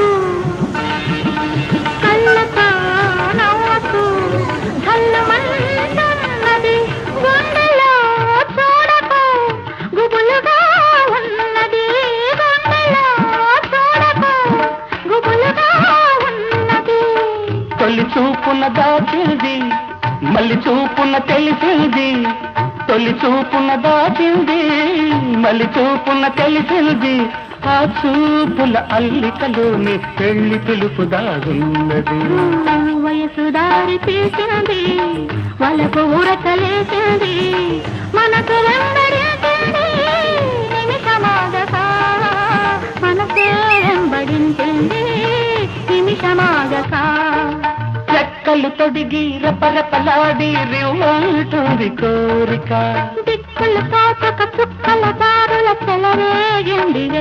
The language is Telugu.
చూడకు కళ్ళతో నవ్వకు ధల్లమన్నది గుండెలో చూడకు గుబులుగా ఉన్నది గుండెలో చూడకు గుబులుగా ఉన్నది తొలి చూపున దాచింది మళ్ళీ చూపున తెలిసింది తొలి చూపున దాచింది మళ్ళీ చూపున తెలిసింది ఆ చూపుల అల్లికలోని పెళ్లి పిలుపు దాగున్నది వయసు దారి తీసింది వాళ్ళకు ఊరకలేసింది మనకు వెంబడించింది నిమిషమాగక మనసే వెంబడించింది నిమిషమాగక రెక్కలు తొడిగి రపరపలాడి రివ్వంటుంది కోరిక దిక్కులు కాచక చుక్కల దారుల చెలరేగింది